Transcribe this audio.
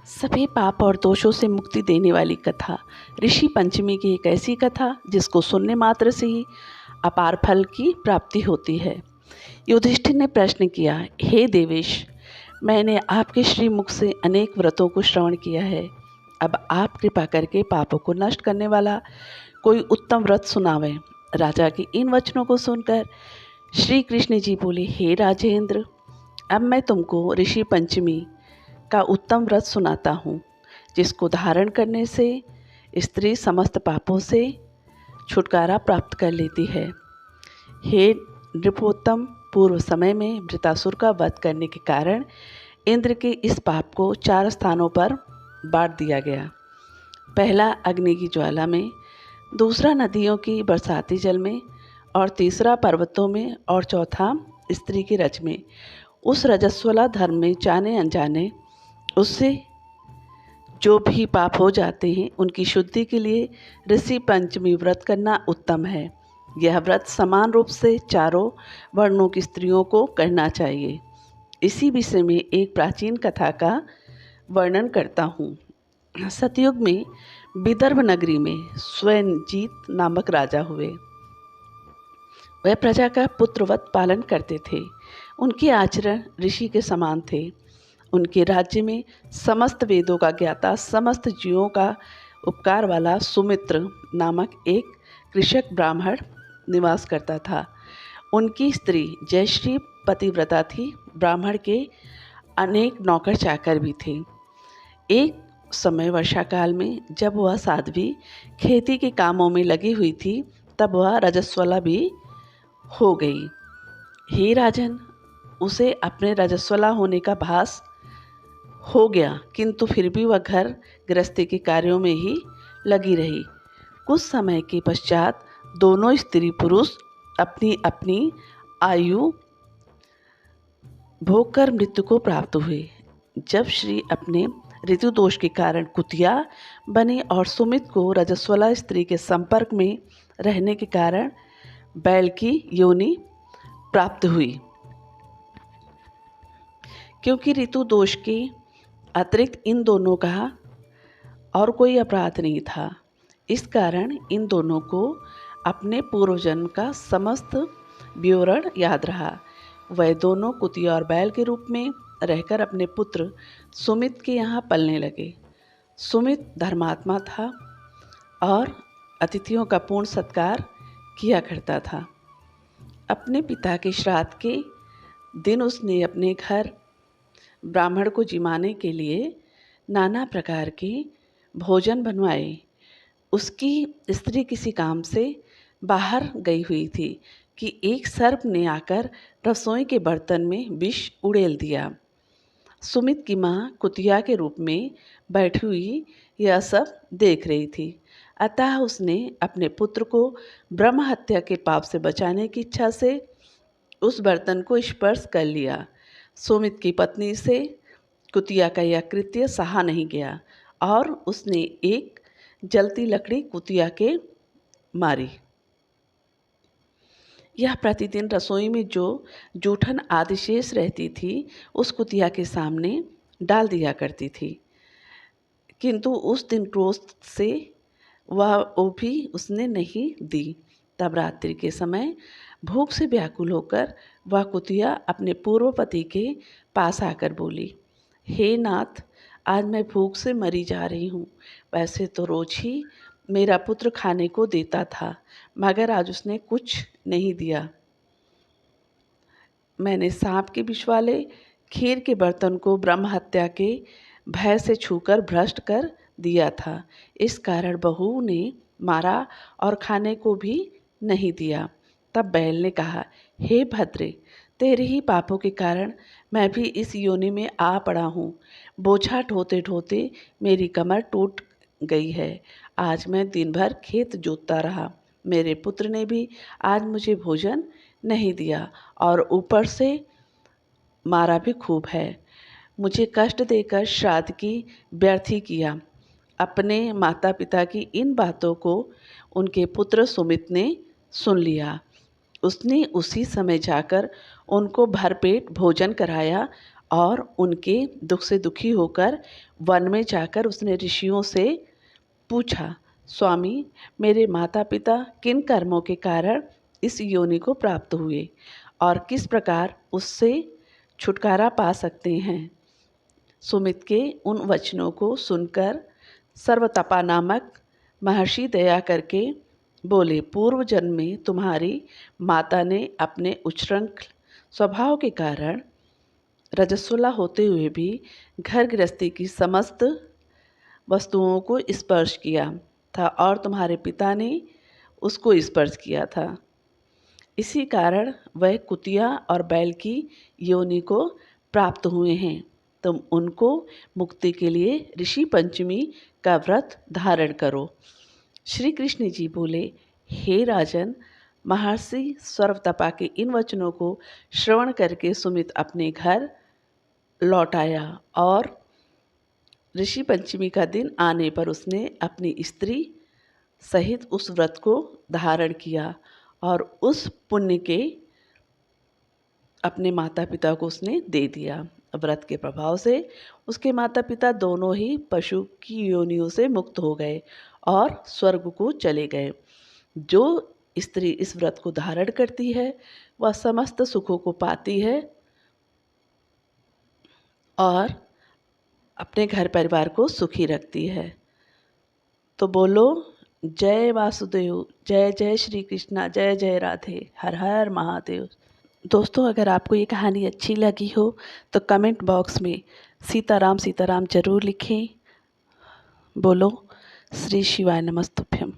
सभी पाप और दोषों से मुक्ति देने वाली कथा ऋषि पंचमी की एक ऐसी कथा जिसको सुनने मात्र से ही अपार फल की प्राप्ति होती है। युधिष्ठिर ने प्रश्न किया, हे देवेश, मैंने आपके श्रीमुख से अनेक व्रतों को श्रवण किया है। अब आप कृपा करके पापों को नष्ट करने वाला कोई उत्तम व्रत सुनावें। राजा के इन वचनों को सुनकर श्री कृष्ण जी बोले, हे राजेंद्र, अब मैं तुमको ऋषि पंचमी का उत्तम व्रत सुनाता हूँ, जिसको धारण करने से स्त्री समस्त पापों से छुटकारा प्राप्त कर लेती है। हे नृपोत्तम, पूर्व समय में वृतासुर का वध करने के कारण इंद्र के इस पाप को 4 स्थानों पर बांट दिया गया। पहला अग्नि की ज्वाला में, दूसरा नदियों की बरसाती जल में, और तीसरा पर्वतों में, और चौथा स्त्री की रज में। उस रजस्वला धर्म में जाने अनजाने उससे जो भी पाप हो जाते हैं उनकी शुद्धि के लिए ऋषि पंचमी व्रत करना उत्तम है। यह व्रत समान रूप से चारों वर्णों की स्त्रियों को करना चाहिए। इसी विषय में एक प्राचीन कथा का वर्णन करता हूँ। सतयुग में विदर्भ नगरी में स्वयंजीत नामक राजा हुए। वह प्रजा का पुत्रवत पालन करते थे। उनके आचरण ऋषि के समान थे। उनके राज्य में समस्त वेदों का ज्ञाता, समस्त जीवों का उपकार वाला सुमित्र नामक एक कृषक ब्राह्मण निवास करता था। उनकी स्त्री जयश्री पतिव्रता थी। ब्राह्मण के अनेक नौकर चाकर भी थे। एक समय वर्षा काल में जब वह साध्वी खेती के कामों में लगी हुई थी, तब वह रजस्वला भी हो गई। हे राजन, उसे अपने रजस्वला होने का भास हो गया, किंतु फिर भी वह घर गृहस्थी के कार्यों में ही लगी रही। कुछ समय के पश्चात दोनों स्त्री पुरुष अपनी अपनी आयु भोग कर मृत्यु को प्राप्त हुए। जब श्री अपने ऋतु दोष के कारण कुतिया बने और सुमित को रजस्वला स्त्री के संपर्क में रहने के कारण बैल की योनि प्राप्त हुई। क्योंकि ऋतु दोष के अतिरिक्त इन दोनों का और कोई अपराध नहीं था, इस कारण इन दोनों को अपने पूर्वजन्म का समस्त विवरण याद रहा। वह दोनों कुतिया और बैल के रूप में रहकर अपने पुत्र सुमित के यहाँ पलने लगे। सुमित धर्मात्मा था और अतिथियों का पूर्ण सत्कार किया करता था। अपने पिता के श्राद्ध के दिन उसने अपने घर ब्राह्मण को जिमाने के लिए नाना प्रकार के भोजन बनवाए। उसकी स्त्री किसी काम से बाहर गई हुई थी कि एक सर्प ने आकर रसोई के बर्तन में विष उड़ेल दिया। सुमित की माँ कुतिया के रूप में बैठी हुई यह सब देख रही थी। अतः उसने अपने पुत्र को ब्रह्म हत्या के पाप से बचाने की इच्छा से उस बर्तन को स्पर्श कर लिया। सुमित की पत्नी से कुतिया का यह कृत्य सहा नहीं गया और उसने एक जलती लकड़ी कुतिया के मारी। यह प्रतिदिन रसोई में जो जूठन आदि शेष रहती थी उस कुतिया के सामने डाल दिया करती थी, किंतु उस दिन क्रोध से वह वो भी उसने नहीं दी। तब रात्रि के समय भूख से व्याकुल होकर वह कुतिया अपने पूर्व पति के पास आकर बोली, हे नाथ, आज मैं भूख से मरी जा रही हूँ। वैसे तो रोज ही मेरा पुत्र खाने को देता था, मगर आज उसने कुछ नहीं दिया। मैंने सांप के विष वाले खीर के बर्तन को ब्रह्म हत्या के भय से छूकर भ्रष्ट कर दिया था। इस कारण बहू ने मारा और खाने को भी नहीं दिया। तब बैल ने कहा, हे भद्रे, तेरे ही पापों के कारण मैं भी इस योनि में आ पड़ा हूँ। बोझा ढोते ढोते मेरी कमर टूट गई है। आज मैं दिन भर खेत जोतता रहा। मेरे पुत्र ने भी आज मुझे भोजन नहीं दिया और ऊपर से मारा भी खूब है। मुझे कष्ट देकर श्राद्ध की व्यर्थी किया। अपने माता पिता की इन बातों को उनके पुत्र सुमित ने सुन लिया। उसने उसी समय जाकर उनको भरपेट भोजन कराया और उनके दुख से दुखी होकर वन में जाकर उसने ऋषियों से पूछा, स्वामी, मेरे माता पिता किन कर्मों के कारण इस योनि को प्राप्त हुए और किस प्रकार उससे छुटकारा पा सकते हैं। सुमित के उन वचनों को सुनकर सर्वतपा नामक महर्षि दया करके बोले, पूर्व जन्म में तुम्हारी माता ने अपने उच्छृंखल स्वभाव के कारण रजस्वला होते हुए भी घर गृहस्थी की समस्त वस्तुओं को स्पर्श किया था और तुम्हारे पिता ने उसको स्पर्श किया था। इसी कारण वह कुतिया और बैल की योनि को प्राप्त हुए हैं। तुम उनको मुक्ति के लिए ऋषि पंचमी का व्रत धारण करो। श्री कृष्ण जी बोले, हे राजन, महर्षि सर्वतपा के इन वचनों को श्रवण करके सुमित अपने घर लौट आया और ऋषि पंचमी का दिन आने पर उसने अपनी स्त्री सहित उस व्रत को धारण किया और उस पुण्य के अपने माता पिता को उसने दे दिया। व्रत के प्रभाव से उसके माता पिता दोनों ही पशु की योनियों से मुक्त हो गए और स्वर्ग को चले गए। जो स्त्री इस व्रत को धारण करती है वह समस्त सुखों को पाती है और अपने घर परिवार को सुखी रखती है। तो बोलो, जय वासुदेव, जय जय श्री कृष्णा, जय जय राधे, हर हर महादेव। दोस्तों, अगर आपको ये कहानी अच्छी लगी हो तो कमेंट बॉक्स में सीताराम सीताराम ज़रूर लिखें। बोलो, श्री शिवाय नमस्तुभ्यम।